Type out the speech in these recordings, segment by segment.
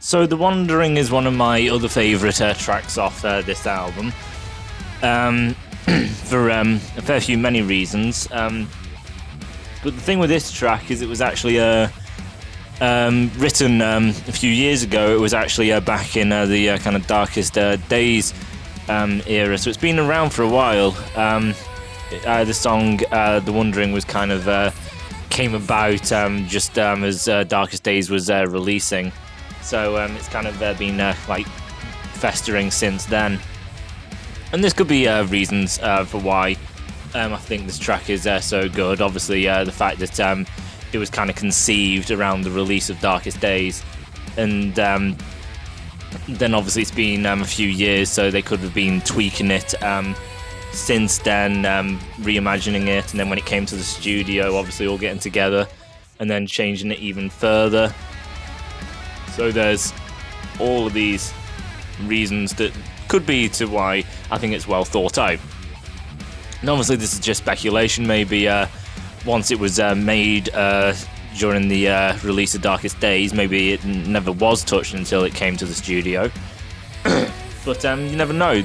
So The Wandering is one of my other favourite tracks off this album, for a fair few many reasons. But the thing with this track is it was actually written a few years ago. It was actually back in the kind of Darkest Days era, so it's been around for a while. The song The Wandering was kind of came about just as Darkest Days was releasing. So it's kind of been like festering since then. And this could be reasons for why I think this track is so good. Obviously, the fact that it was kind of conceived around the release of Darkest Days. And then obviously it's been a few years, so they could have been tweaking it since then, reimagining it. And then when it came to the studio, obviously all getting together and then changing it even further. So there's all of these reasons that could be to why I think it's well thought out. And obviously this is just speculation. Maybe once it was made during the release of Darkest Days, maybe it never was touched until it came to the studio. But you never know.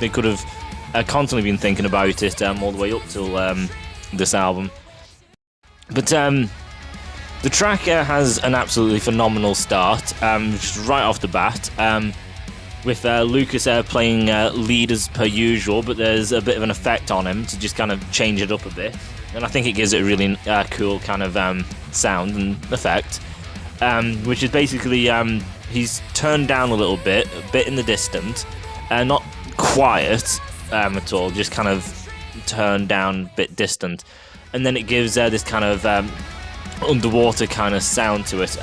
They could have constantly been thinking about it all the way up till this album. But the track has an absolutely phenomenal start, just right off the bat, with Lucas playing lead as per usual, but there's a bit of an effect on him to just kind of change it up a bit, and I think it gives it a really cool kind of sound and effect, which is basically he's turned down a bit in the distant, not quiet at all, just kind of turned down, a bit distant, and then it gives this kind of underwater kind of sound to it.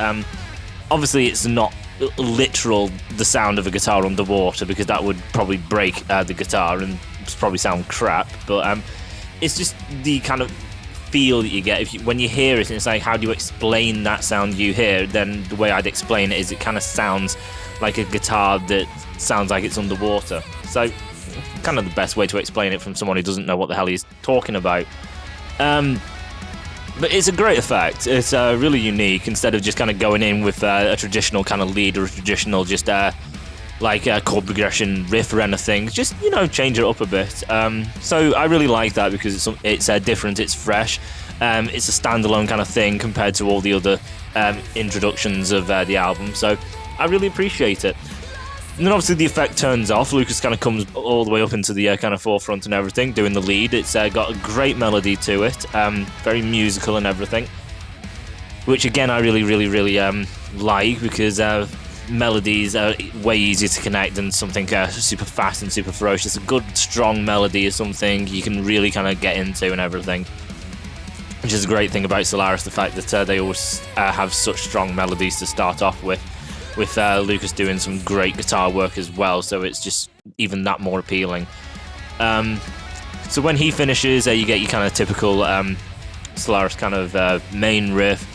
Obviously it's not literal the sound of a guitar underwater, because that would probably break the guitar and probably sound crap, but it's just the kind of feel that you get when you hear it, and it's like, how do you explain that sound you hear? Then the way I'd explain it is it kind of sounds like a guitar that sounds like it's underwater. So kind of the best way to explain it from someone who doesn't know what the hell he's talking about. But it's a great effect. It's really unique. Instead of just kind of going in with a traditional kind of lead or a traditional just like chord progression riff or anything, just, you know, change it up a bit. So I really like that because it's different, it's fresh. It's a standalone kind of thing compared to all the other introductions of the album. So I really appreciate it. And then obviously the effect turns off. Lucas kind of comes all the way up into the kind of forefront and everything, doing the lead. It's got a great melody to it, very musical and everything, which again I really like, because melodies are way easier to connect than something super fast and super ferocious. A good strong melody is something you can really kind of get into and everything, which is a great thing about Solarus, the fact that they always have such strong melodies to start off with Lucas doing some great guitar work as well, so it's just even that more appealing. So when he finishes, you get your kind of typical Solarus kind of main riff,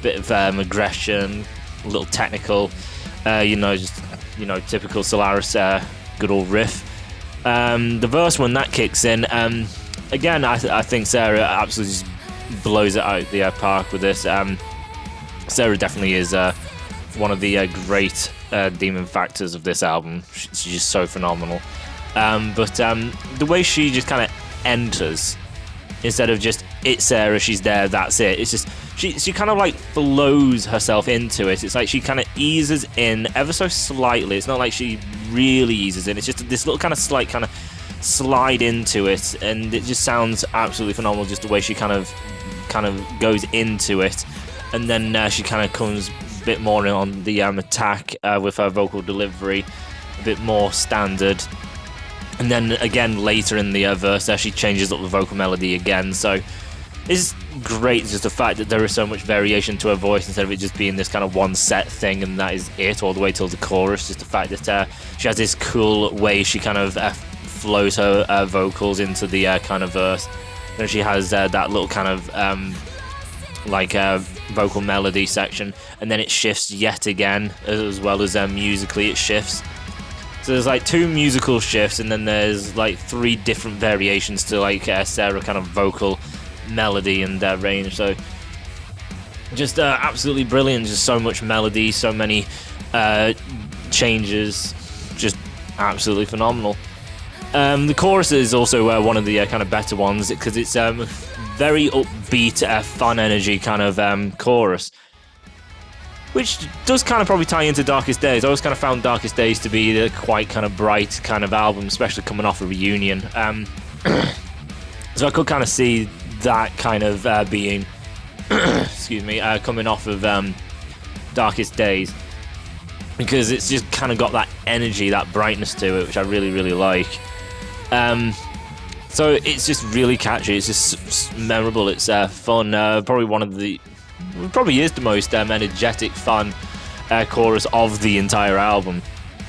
bit of aggression, a little technical, just typical Solarus good old riff. The verse, when that kicks in, again I think Sarah absolutely just blows it out the park with this. Sarah definitely is one of the great demon factors of this album. She's just so phenomenal. But the way she just kind of enters, instead of just, it's Sarah, she's there, that's it. It's just, she kind of like flows herself into it. It's like she kind of eases in ever so slightly. It's not like she really eases in. It's just this little kind of slight kind of slide into it, and it just sounds absolutely phenomenal, just the way she kind of goes into it. And then she kind of comes bit more on the attack with her vocal delivery, a bit more standard, and then again later in the verse she changes up the vocal melody again. So it's great, just the fact that there is so much variation to her voice instead of it just being this kind of one set thing and that is it all the way till the chorus. Just the fact that she has this cool way she kind of flows her vocals into the kind of verse. Then she has that little kind of vocal melody section, and then it shifts yet again, as well as musically it shifts. So there's like two musical shifts, and then there's like three different variations to like Sarah kind of vocal melody and range. So just absolutely brilliant. Just so much melody, so many changes, just absolutely phenomenal. The chorus is also one of the kind of better ones because it's very upbeat, fun energy kind of chorus, which does kind of probably tie into Darkest Days. I always kind of found Darkest Days to be a quite kind of bright kind of album, especially coming off a reunion. So I could kind of see that kind of being, excuse me, coming off of Darkest Days, because it's just kind of got that energy, that brightness to it, which I really, really like. So it's just really catchy. It's just memorable. It's fun. Probably is the most energetic, fun chorus of the entire album.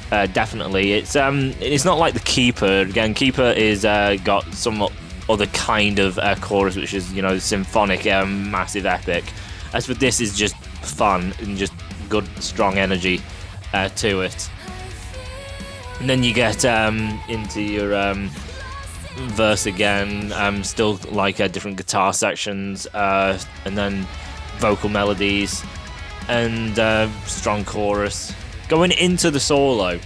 Definitely. It's not like the Keeper. Again, Keeper is got some other kind of chorus, which is, you know, symphonic, massive epic. As for this, is just fun and just good, strong energy to it. And then you get into your verse again, still like different guitar sections, and then vocal melodies and strong chorus going into the solo.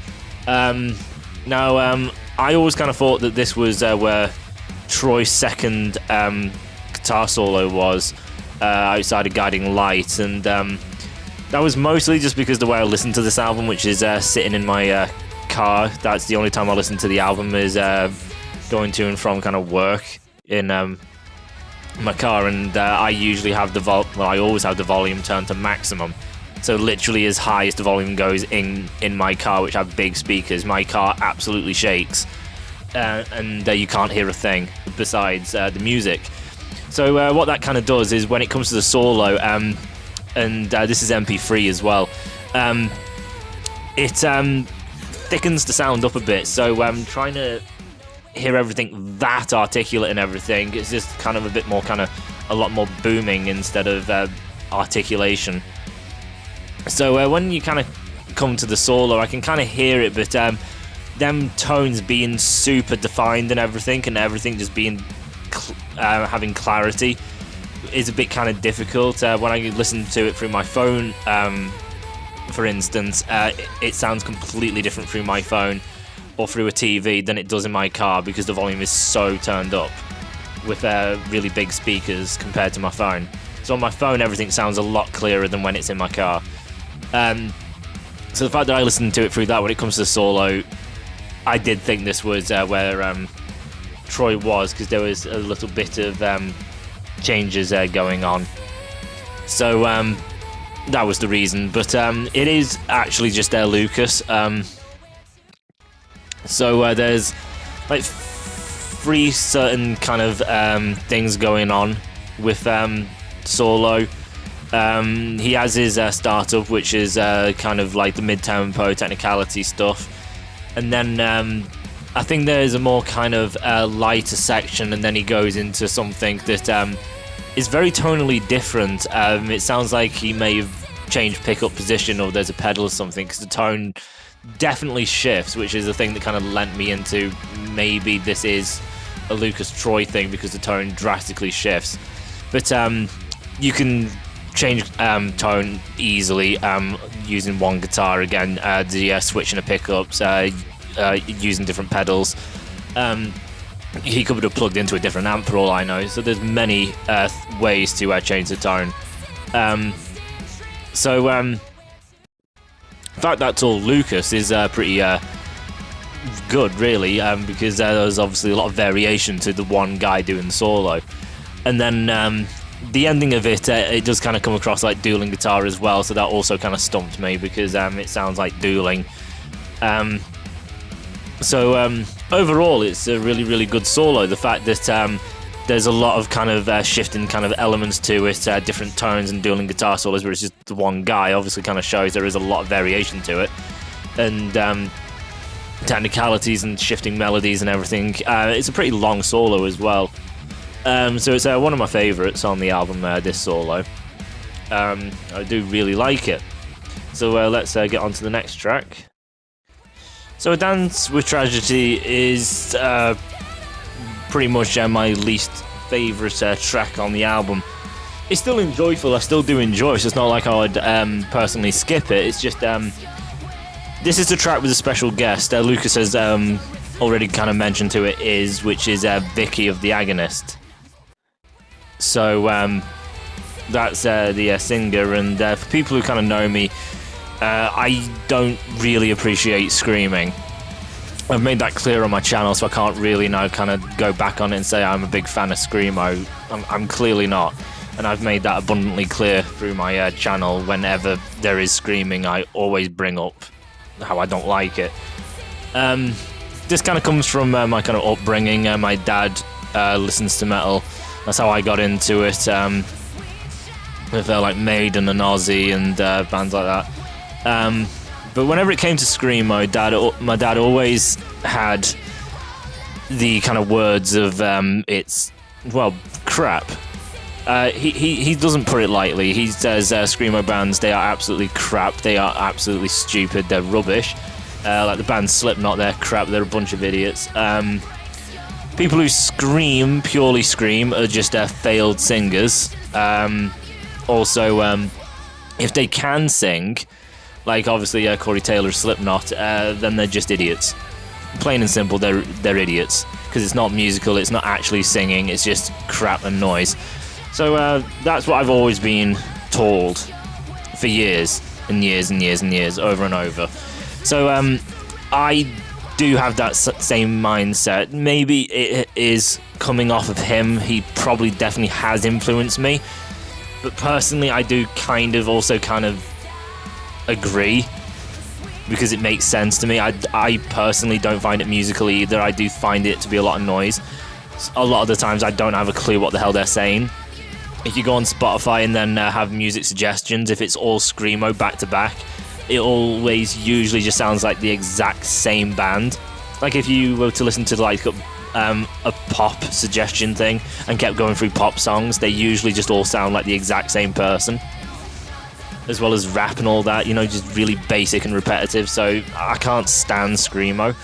Now I always kind of thought that this was where Troy's second guitar solo was, outside of Guiding Light, and that was mostly just because the way I listened to this album, which is sitting in my car. That's the only time I listen to the album, is going to and from kind of work in my car, and I usually have I always have the volume turned to maximum, so literally as high as the volume goes in my car, which have big speakers. My car absolutely shakes, and you can't hear a thing besides the music. So what that kind of does is, when it comes to the solo, and this is MP3 as well, it thickens the sound up a bit, so trying to hear everything that articulate and everything, it's just kind of a bit more a lot more booming instead of articulation. So when you kind of come to the solo, I can kind of hear it, but them tones being super defined and everything just being having clarity is a bit kind of difficult. When I listen to it through my phone, for instance, it sounds completely different through my phone or through a TV than it does in my car, because the volume is so turned up with really big speakers compared to my phone. So on my phone, everything sounds a lot clearer than when it's in my car. So the fact that I listened to it through that, when it comes to the solo, I did think this was where Troy was, because there was a little bit of changes going on. So that was the reason, but it is actually just Lucas. So there's like 3 certain kind of things going on with solo. He has his startup, which is kind of like the mid-tempo technicality stuff, and then I think there's a more kind of lighter section, and then he goes into something that is very tonally different. It sounds like he may have changed pickup position, or there's a pedal or something, because the tone definitely shifts, which is the thing that kind of lent me into maybe this is a Lucas Troy thing, because the tone drastically shifts. But you can change tone easily using one guitar again, the switching the pickups, using different pedals. He could have plugged into a different amp for all I know, so there's many ways to change the tone. The fact that's all Lucas is pretty good, really, because there's obviously a lot of variation to the one guy doing the solo. And then the ending of it, it does kind of come across like dueling guitar as well, so that also kind of stumped me, because it sounds like dueling. Overall, it's a really, really good solo. The fact that there's a lot of kind of shifting kind of elements to it, different tones and dueling guitar solos, where it's just the one guy, obviously kind of shows there is a lot of variation to it, and technicalities and shifting melodies and everything. It's a pretty long solo as well, so it's one of my favourites on the album, this solo. I do really like it. So let's get on to the next track. So A Dance with Tragedy is pretty much my least favourite track on the album. It's still enjoyable, I still do enjoy it, it's just not like I would personally skip it. It's just This is the track with a special guest. Lucas has already kind of mentioned to it, which is Vicky of The Agonist. So that's the singer, and for people who kind of know me, I don't really appreciate screaming. I've made that clear on my channel, so I can't really now kind of go back on it and say I'm a big fan of screamo. I'm clearly not, and I've made that abundantly clear through my channel. Whenever there is screaming, I always bring up how I don't like it. This kind of comes from my kind of upbringing. My dad listens to metal. That's how I got into it, with like Maiden and Ozzy and bands like that. But whenever it came to screamo, my dad always had the kind of words of it's, well, crap. He doesn't put it lightly. He says screamo bands, they are absolutely crap. They are absolutely stupid. They're rubbish. Like the band Slipknot, they're crap. They're a bunch of idiots. People who scream, purely scream, are just failed singers. Also, if they can sing, like obviously Corey Taylor's Slipknot, then they're just idiots. Plain and simple, they're idiots. Because it's not musical, it's not actually singing, it's just crap and noise. So that's what I've always been told for years and years and years and years, over and over. So I do have that same mindset. Maybe it is coming off of him. He probably definitely has influenced me. But personally, I do kind of agree, because it makes sense to me. I personally don't find it musical either. I do find it to be a lot of noise. A lot of the times I don't have a clue what the hell they're saying. If you go on Spotify and then have music suggestions, if it's all screamo back to back, it always usually just sounds like the exact same band. Like if you were to listen to like a pop suggestion thing and kept going through pop songs, they usually just all sound like the exact same person, as well as rap and all that, you know, just really basic and repetitive. So I can't stand screamo.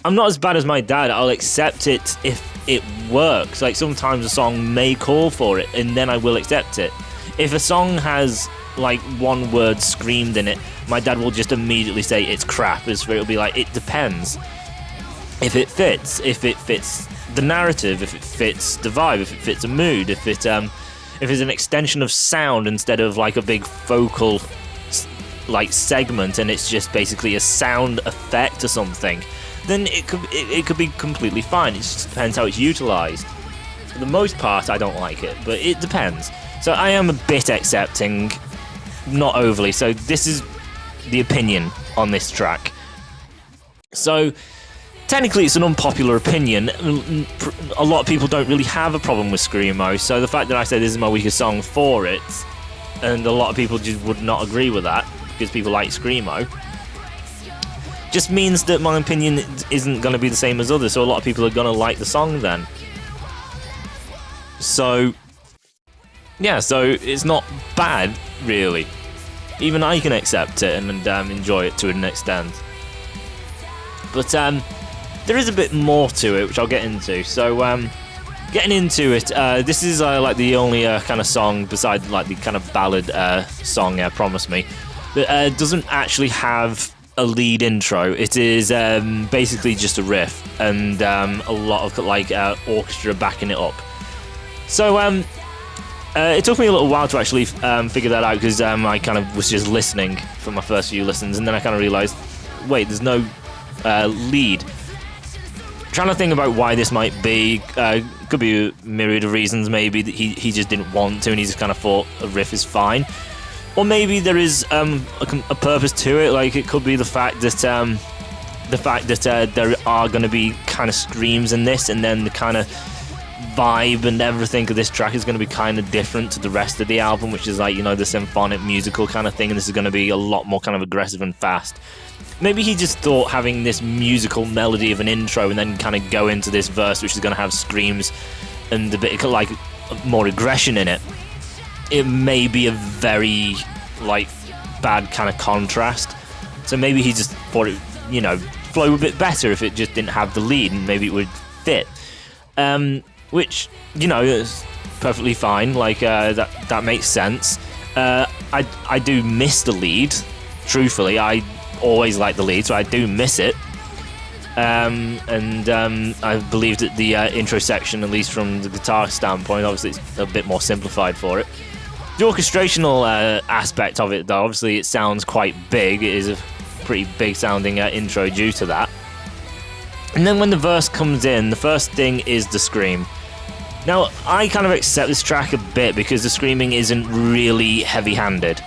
I'm not as bad as my dad. I'll accept it if it works. Like sometimes a song may call for it, and then I will accept it. If a song has like one word screamed in it, my dad will just immediately say it's crap. It'll be like, it depends. If it fits the narrative, if it fits the vibe, if it fits a mood, if it's an extension of sound instead of like a big focal like segment, and it's just basically a sound effect or something, then it could be completely fine. It just depends how it's utilized. For the most part, I don't like it, but it depends. So I am a bit accepting, not overly. So this is the opinion on this track. So technically it's an unpopular opinion. A lot of people don't really have a problem with screamo, so the fact that I say this is my weakest song for it, and a lot of people just would not agree with that because people like screamo, just means that my opinion isn't going to be the same as others, so a lot of people are going to like the song then. So yeah, so it's not bad really. Even I can accept it and enjoy it to an extent. But there is a bit more to it, which I'll get into. So getting into it, this is like the only kind of song besides like the kind of ballad song, Promise Me, that doesn't actually have a lead intro. It is basically just a riff and a lot of like orchestra backing it up. So it took me a little while to actually figure that out, because I kind of was just listening for my first few listens, and then I kind of realised, wait, there's no lead. Trying to think about why this might be. Could be a myriad of reasons. Maybe that he just didn't want to, and he just kind of thought a riff is fine. Or maybe there is a purpose to it. Like it could be the fact that there are going to be kind of screams in this, and then the kind of vibe and everything of this track is going to be kind of different to the rest of the album, which is like, you know, the symphonic musical kind of thing, and this is going to be a lot more kind of aggressive and fast. Maybe he just thought having this musical melody of an intro and then kind of go into this verse, which is going to have screams and a bit of like more aggression in it, it may be a very like bad kind of contrast. So maybe he just thought it, you know, flow a bit better if it just didn't have the lead, and maybe it would fit. Which, you know, is perfectly fine. Like that makes sense. I do miss the lead. Truthfully, I always liked the lead, so I do miss it. I believe that the intro section, at least from the guitar standpoint, obviously it's a bit more simplified for it. The orchestrational aspect of it, though, obviously it sounds quite big. It is a pretty big sounding intro due to that. And then when the verse comes in, the first thing is the scream. Now, I kind of accept this track a bit because the screaming isn't really heavy-handed.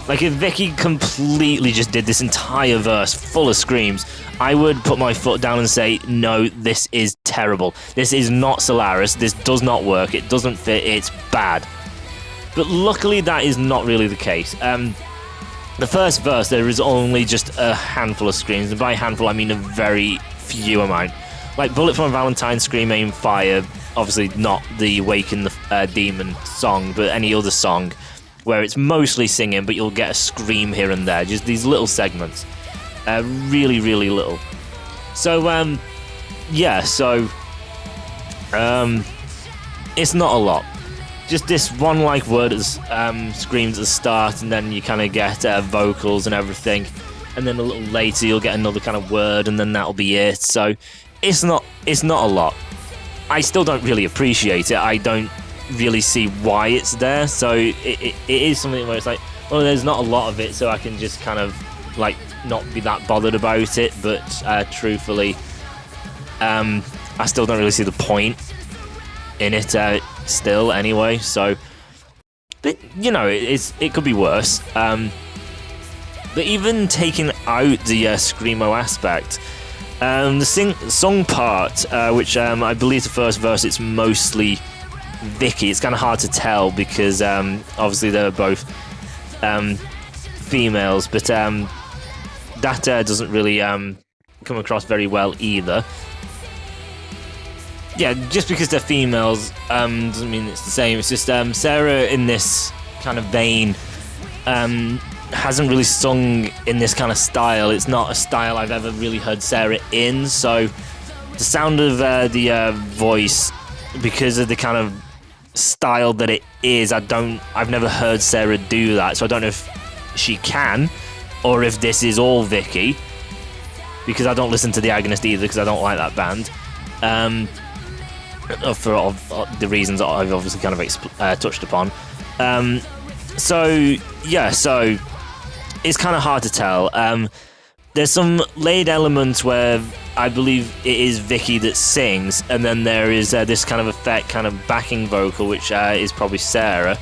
Like, if Vicky completely just did this entire verse full of screams, I would put my foot down and say, no, this is terrible. This is not Solaris. This does not work. It doesn't fit. It's bad. But luckily, that is not really the case. The first verse, there is only just a handful of screams. And by handful, I mean a very few amount. Like Bullet from a Valentine, Scream, Aim, Fire. Obviously not the Waken the Demon song, but any other song where it's mostly singing, but you'll get a scream here and there. Just these little segments. Really, really little. So, it's not a lot. Just this one word as screams at the start, and then you kind of get vocals and everything. And then a little later you'll get another kind of word, and then that'll be it. So it's not a lot. I still don't really appreciate it. I don't really see why it's there. So it is something where it's like, well, there's not a lot of it, so I can just kind of like not be that bothered about it. But truthfully, I still don't really see the point in it still anyway. So, but you know, it could be worse. But even taking out the screamo aspect, the song part, which I believe the first verse, it's mostly Vicky. It's kind of hard to tell because obviously they're both females, but that doesn't really come across very well either. Yeah, just because they're females doesn't mean it's the same. It's just Sarah in this kind of vein hasn't really sung in this kind of style. It's not a style I've ever really heard Sarah in, so the sound of the voice, because of the kind of style that it is, I've never heard Sarah do that, so I don't know if she can, or if this is all Vicky, because I don't listen to The Agonist either, because I don't like that band, for the reasons that I've obviously kind of touched upon. So it's kind of hard to tell. There's some laid elements where I believe it is Vicky that sings, and then there is this kind of effect, kind of backing vocal, which is probably Sarah.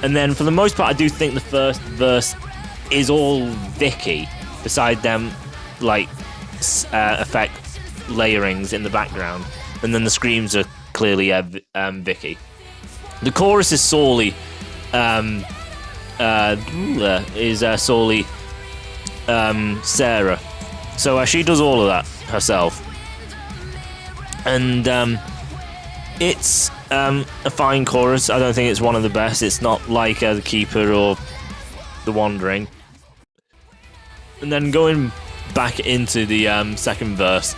And then for the most part, I do think the first verse is all Vicky, beside them like effect layerings in the background, and then the screams are clearly Vicky. The chorus is solely Sarah, so she does all of that herself, and it's a fine chorus. I don't think it's one of the best. It's not like The Keeper or The Wandering. And then going back into the second verse,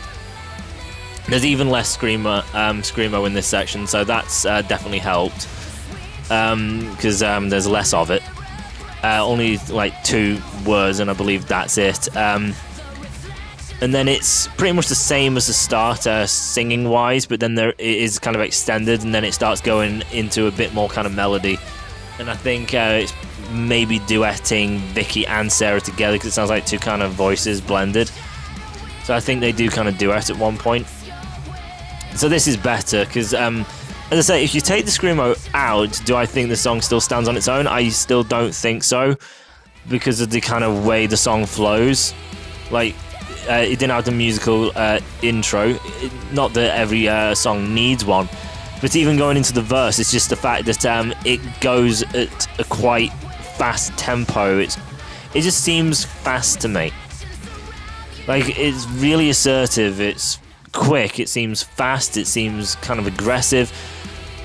there's even less screamo in this section, so that's definitely helped, because there's less of it. Only like 2 words, and I believe that's it. And then it's pretty much the same as the start, singing wise, but then it is kind of extended, and then it starts going into a bit more kind of melody. And I think it's maybe duetting Vicky and Sarah together, because it sounds like 2 kind of voices blended. So I think they do kind of duet at one point. So this is better, because as I say, if you take the screamo out, do I think the song still stands on its own? I still don't think so, because of the kind of way the song flows. Like, it didn't have the musical intro. Not that every song needs one, but even going into the verse, it's just the fact that it goes at a quite fast tempo. It just seems fast to me. Like, it's really assertive. It's quick. It seems fast. It seems kind of aggressive.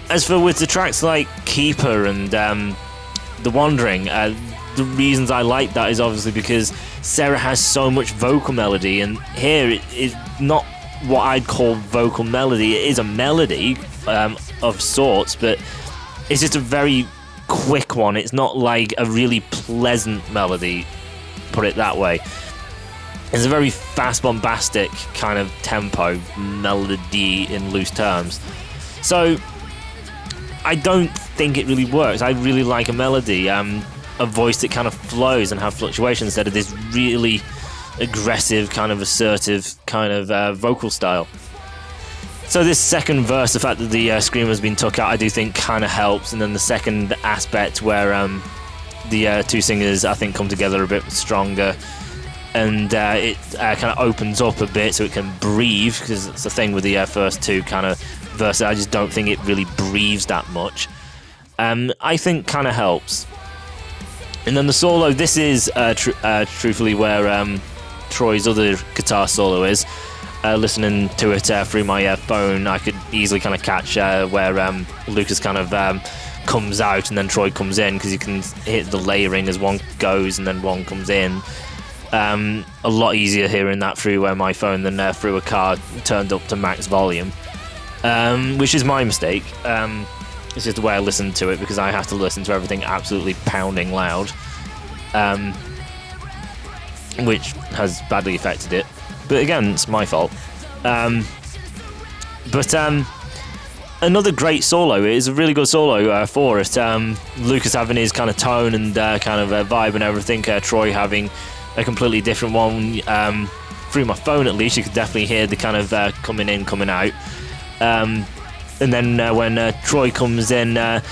As for with the tracks like Keeper and The Wandering, the reasons I like that is obviously because Sarah has so much vocal melody, and here it is not what I'd call vocal melody. It is a melody of sorts, but it's just a very quick one. It's not like a really pleasant melody, put it that way. It's a very fast, bombastic kind of tempo, melody in loose terms. So I don't think it really works. I really like a melody, a voice that kind of flows and have fluctuations instead of this really aggressive, kind of assertive kind of vocal style. So this second verse, the fact that the screamer's been took out, I do think kind of helps. And then the second aspect where the two singers, I think, come together a bit stronger. And it kind of opens up a bit so it can breathe, because it's the thing with the first two kind of verses. I just don't think it really breathes that much. I think kind of helps. And then the solo, this is truthfully where Troy's other guitar solo is. Listening to it through my phone, I could easily kind of catch where Lucas kind of comes out and then Troy comes in, because you can hit the layering as one goes and then one comes in. A lot easier hearing that through my phone than through a car turned up to max volume, which is my mistake. It's just the way I listen to it, because I have to listen to everything absolutely pounding loud, which has badly affected it. But again, it's my fault. But another great solo. It is a really good solo for it. Lucas having his kind of tone and kind of vibe and everything. Troy having a completely different one. Through my phone, at least, you could definitely hear the kind of coming in, coming out. And then when Troy comes in, it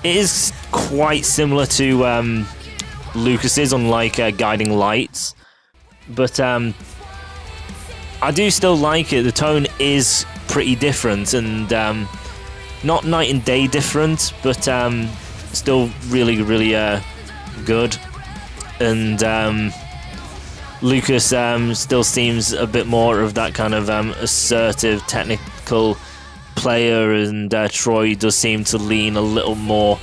is quite similar to Lucas's, unlike Guiding Lights. But I do still like it. The tone is pretty different, and not night and day different, but still really, really good. And Lucas still seems a bit more of that kind of assertive, technical player, and Troy does seem to lean a little more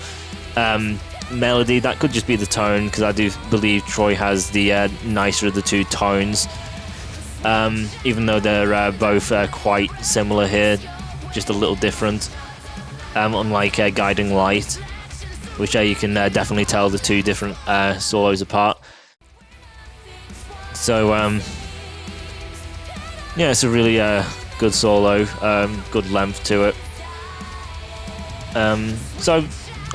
melody. That could just be the tone, because I do believe Troy has the nicer of the two tones. Even though they're both quite similar here, just a little different. Unlike Guiding Light, which you can definitely tell the two different solos apart. So yeah, it's a really good solo, good length to it. So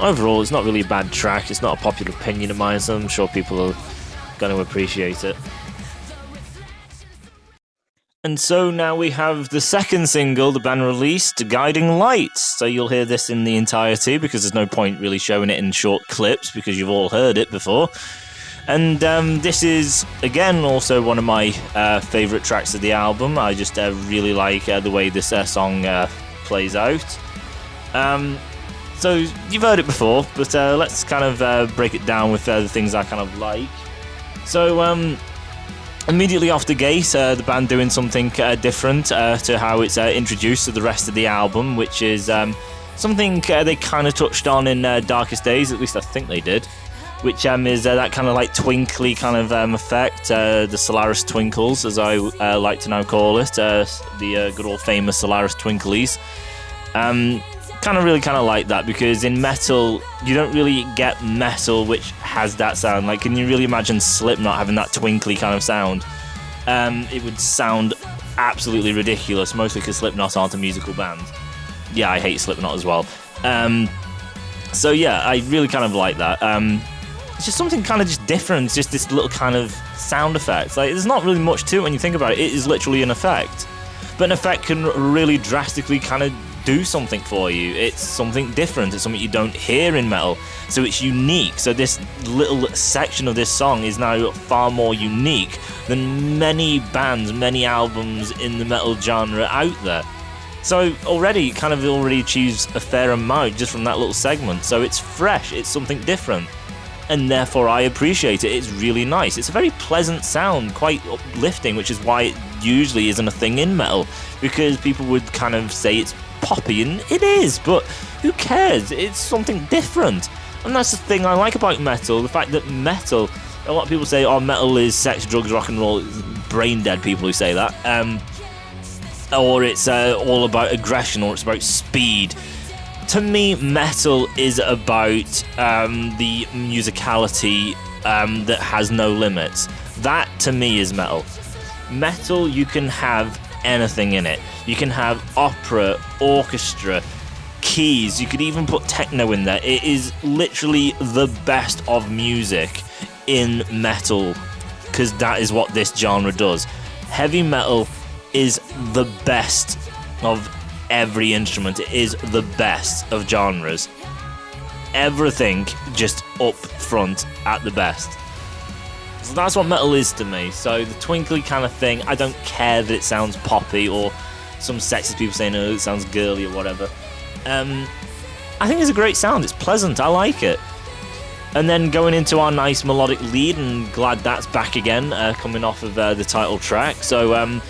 overall, it's not really a bad track. It's not a popular opinion of mine, so I'm sure people are going to appreciate it. And so now we have the second single the band released, Guiding Lights. So you'll hear this in the entirety, because there's no point really showing it in short clips, because you've all heard it before. And this is, again, also one of my favourite tracks of the album. I just really like the way this song plays out. So you've heard it before, but let's kind of break it down with the things I kind of like. So immediately off the gate, the band doing something different to how it's introduced to the rest of the album, which is something they kind of touched on in Darkest Days, at least I think they did, which is that kind of like twinkly kind of effect, the Solaris twinkles, as I like to now call it, the good old famous Solaris twinklies. Kind of like that, because in metal you don't really get metal which has that sound. Like, can you really imagine Slipknot having that twinkly kind of sound? It would sound absolutely ridiculous, mostly because Slipknot aren't a musical band. Yeah, I hate Slipknot as well. So yeah, I really kind of like that. It's just something kind of just different, it's just this little kind of sound effect. Like, there's not really much to it when you think about it. It is literally an effect, but an effect can really drastically kind of do something for you. It's something different. It's something you don't hear in metal, so it's unique. So this little section of this song is now far more unique than many bands, many albums in the metal genre out there. So already it kind of already achieves a fair amount just from that little segment. So it's fresh, it's something different, and therefore I appreciate it. It's really nice. It's a very pleasant sound, quite uplifting, which is why it usually isn't a thing in metal, because people would kind of say it's poppy, and it is, but who cares? It's something different. And that's the thing I like about metal, the fact that metal, a lot of people say, oh, metal is sex, drugs, rock and roll. Brain dead people who say that. Or it's all about aggression, or it's about speed. To me, metal is about the musicality that has no limits. That, to me, is metal. Metal, you can have anything in it. You can have opera, orchestra, keys. You could even put techno in there. It is literally the best of music in metal, because that is what this genre does. Heavy metal is the best of every instrument. It is the best of genres. Everything just up front at the best. So that's what metal is to me. So the twinkly kind of thing, I don't care that it sounds poppy or some sexist people saying, oh, it sounds girly or whatever. I think it's a great sound. It's pleasant. I like it. And then going into our nice melodic lead, and glad that's back again, coming off of the title track. So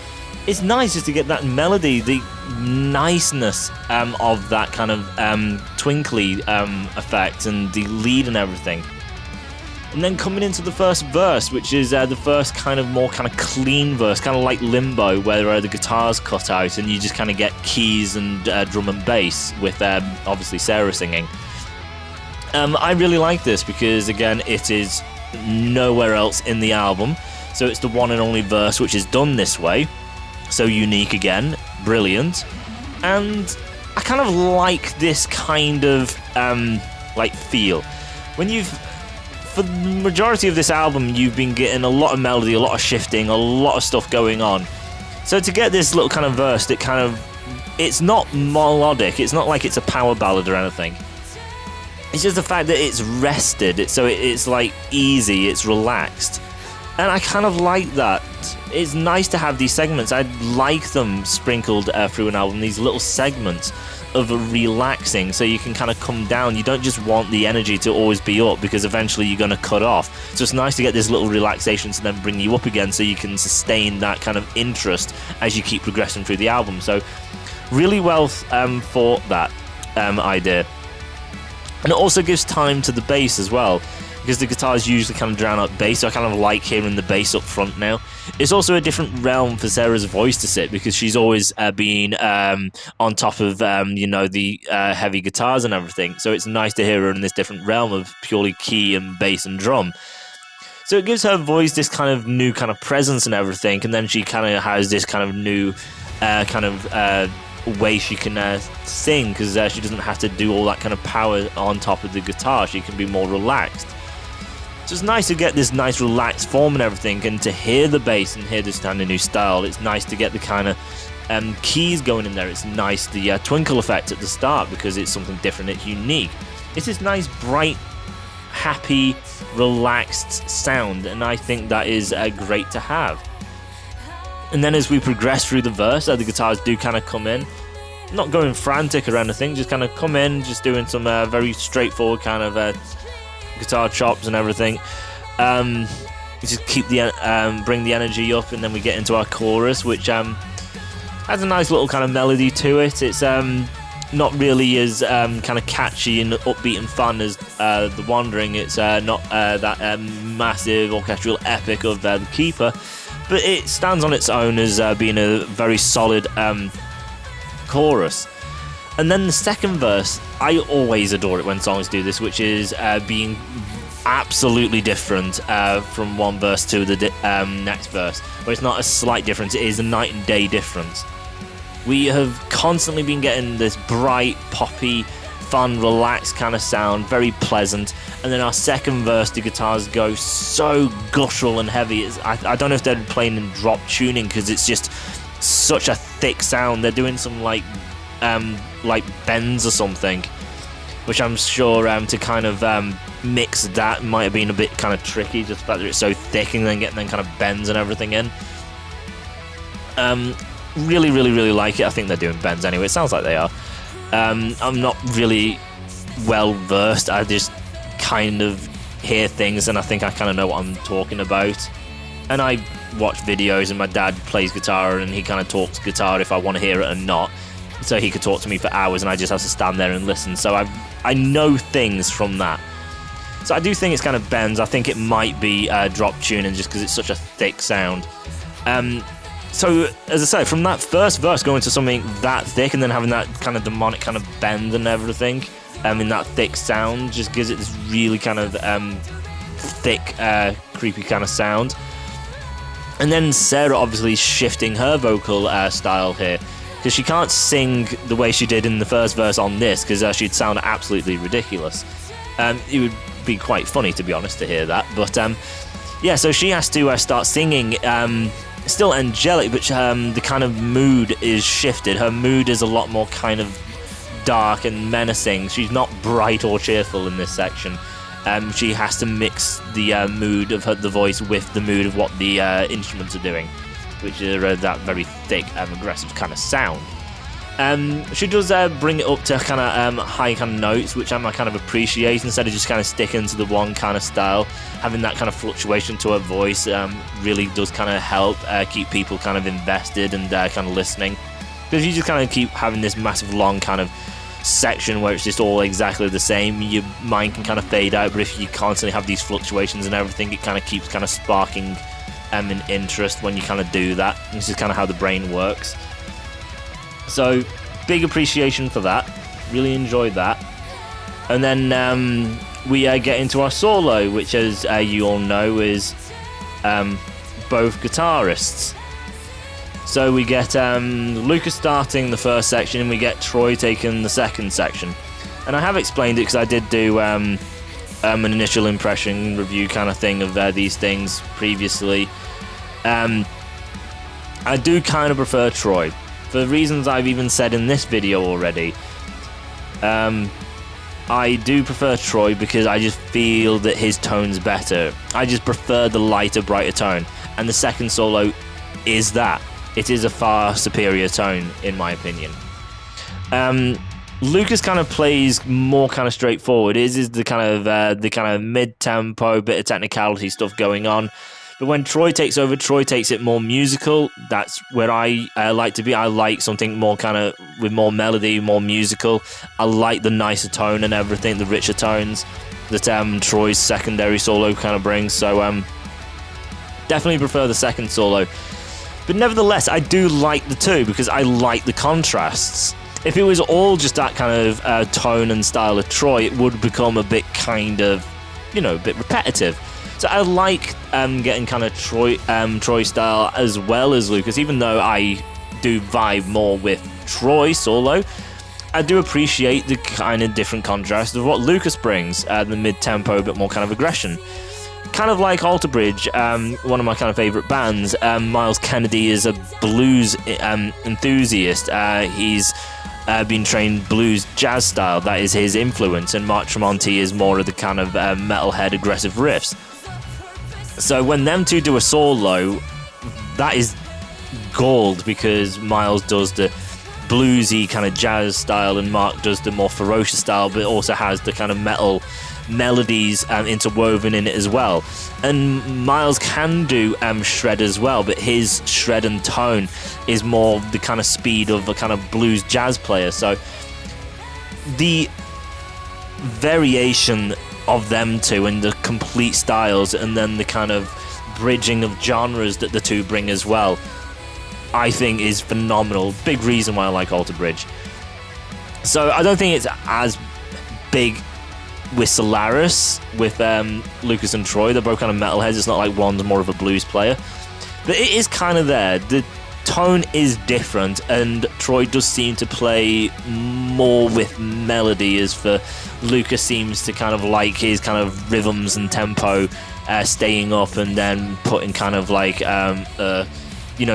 it's nice just to get that melody, the niceness of that kind of twinkly effect and the lead and everything. And then coming into the first verse, which is the first kind of more kind of clean verse, kind of like Limbo, where the guitar's cut out and you just kind of get keys and drum and bass with obviously Sarah singing. I really like this because, again, it is nowhere else in the album. So it's the one and only verse which is done this way. So unique again, brilliant. And I kind of like this kind of like feel. When for the majority of this album, you've been getting a lot of melody, a lot of shifting, a lot of stuff going on. So to get this little kind of verse that it's not melodic, it's not like it's a power ballad or anything. It's just the fact that it's rested, it's like easy, it's relaxed. And I kind of like that. It's nice to have these segments. I like them sprinkled through an album, these little segments of relaxing, so you can kind of come down. You don't just want the energy to always be up, because eventually you're going to cut off. So it's nice to get this little relaxation to then bring you up again, so you can sustain that kind of interest as you keep progressing through the album. So really well for that idea. And it also gives time to the bass as well, because the guitars usually kind of drown out bass, so I kind of like hearing the bass up front now. It's also a different realm for Sarah's voice to sit, because she's always been on top of, the heavy guitars and everything. So it's nice to hear her in this different realm of purely key and bass and drum. So it gives her voice this kind of new kind of presence and everything, and then she kind of has this kind of new way she can sing, because she doesn't have to do all that kind of power on top of the guitar. She can be more relaxed. So it's nice to get this nice relaxed form and everything, and to hear the bass and hear this kind of new style. It's nice to get the kind of keys going in there. It's nice, the twinkle effect at the start, because it's something different, it's unique. It's this nice, bright, happy, relaxed sound, and I think that is great to have. And then as we progress through the verse, the guitars do kind of come in. Not going frantic or anything, just kind of come in, just doing some very straightforward kind of guitar chops and everything. Just keep bring the energy up, and then we get into our chorus, which has a nice little kind of melody to it. It's not really as kind of catchy and upbeat and fun as The Wandering. It's not that massive orchestral epic of The Keeper, but it stands on its own as being a very solid chorus. And then the second verse, I always adore it when songs do this, which is being absolutely different from one verse to the next verse, where it's not a slight difference, it is a night and day difference. We have constantly been getting this bright, poppy, fun, relaxed kind of sound, very pleasant, and then our second verse, the guitars go so guttural and heavy. I don't know if they're playing in drop tuning, because it's just such a thick sound. They're doing some like bends or something, which I'm sure to kind of mix that might have been a bit kind of tricky, just the fact that it's so thick and then getting them kind of bends and everything in. Really, really, really like it. I think they're doing bends anyway. It sounds like they are. I'm not really well versed. I just kind of hear things, and I think I kind of know what I'm talking about. And I watch videos, and my dad plays guitar, and he kind of talks guitar if I want to hear it or not. So he could talk to me for hours, and I just have to stand there and listen. So I know things from that. So I do think it's kind of bends. I think it might be drop tuning, just because it's such a thick sound. So, as I say, from that first verse going to something that thick, and then having that kind of demonic kind of bend and everything, in that thick sound, just gives it this really kind of thick, creepy kind of sound. And then Sarah obviously shifting her vocal style here, because she can't sing the way she did in the first verse on this, because she'd sound absolutely ridiculous. It would be quite funny, to be honest, to hear that. But yeah, so she has to start singing, still angelic, but the kind of mood is shifted. Her mood is a lot more kind of dark and menacing. She's not bright or cheerful in this section. She has to mix the mood of the voice with the mood of what the instruments are doing, which is that very thick, aggressive kind of sound. She does bring it up to kind of high kind of notes, which I kind of appreciate, instead of just kind of sticking to the one kind of style. Having that kind of fluctuation to her voice really does kind of help keep people kind of invested and kind of listening. Because you just kind of keep having this massive long kind of section where it's just all exactly the same, your mind can kind of fade out. But if you constantly have these fluctuations and everything, it kind of keeps kind of sparking an interest when you kind of do that. And this is kind of how the brain works. So big appreciation for that, really enjoyed that. And then we get into our solo, which, as you all know, is both guitarists. So we get Lucas starting the first section, and we get Troy taking the second section. And I have explained it because I did do an initial impression review kind of thing of these things previously. I do kind of prefer Troy, for reasons I've even said in this video already. I do prefer Troy because I just feel that his tone's better. I just prefer the lighter, brighter tone. And the second solo is that. It is a far superior tone, in my opinion. Lucas kind of plays more kind of straightforward. It is the kind of mid-tempo, bit of technicality stuff going on. But when Troy takes over, Troy takes it more musical. That's where I like to be. I like something more kind of with more melody, more musical. I like the nicer tone and everything, the richer tones that Troy's secondary solo kind of brings. So definitely prefer the second solo. But nevertheless, I do like the two because I like the contrasts. If it was all just that kind of tone and style of Troy, it would become a bit kind of, a bit repetitive. So I like getting kind of Troy style as well as Lucas, even though I do vibe more with Troy solo. I do appreciate the kind of different contrast of what Lucas brings, the mid-tempo, a bit more kind of aggression. Kind of like Alter Bridge, one of my kind of favourite bands. Miles Kennedy is a blues enthusiast. He's been trained blues jazz style. That is his influence. And Mark Tremonti is more of the kind of metalhead aggressive riffs. So when them two do a solo, that is gold, because Miles does the bluesy kind of jazz style and Mark does the more ferocious style, but also has the kind of metal melodies interwoven in it as well. And Miles can do shred as well, but his shred and tone is more the kind of speed of a kind of blues jazz player. So the variation of them two and the complete styles, and then the kind of bridging of genres that the two bring as well, I think is phenomenal. Big reason why I like Alter Bridge. So I don't think it's as big with Solarus, with Lucas and Troy. They're both kind of metalheads. It's not like one's more of a blues player, but it is kind of there. The tone is different, and Troy does seem to play more with melody, as for Lucas seems to kind of like his kind of rhythms and tempo staying up, and then putting kind of like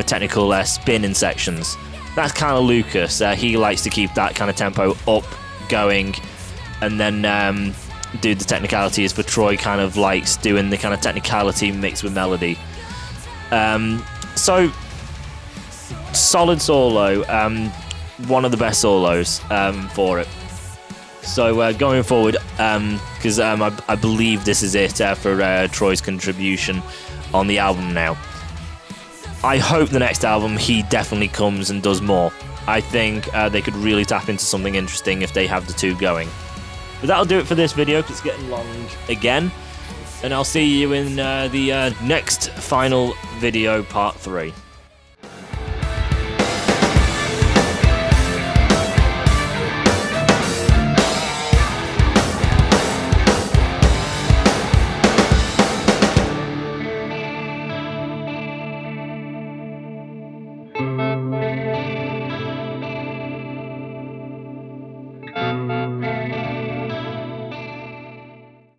technical spin in sections. That's kind of Lucas. He likes to keep that kind of tempo up going, and then do the technicality. As for Troy, kind of likes doing the kind of technicality mixed with melody. So solid solo, one of the best solos for it. So going forward, because I believe this is it for Troy's contribution on the album now. I hope the next album he definitely comes and does more. I think they could really tap into something interesting if they have the two going. But that'll do it for this video, because it's getting long again. And I'll see you in the next final video, part 3.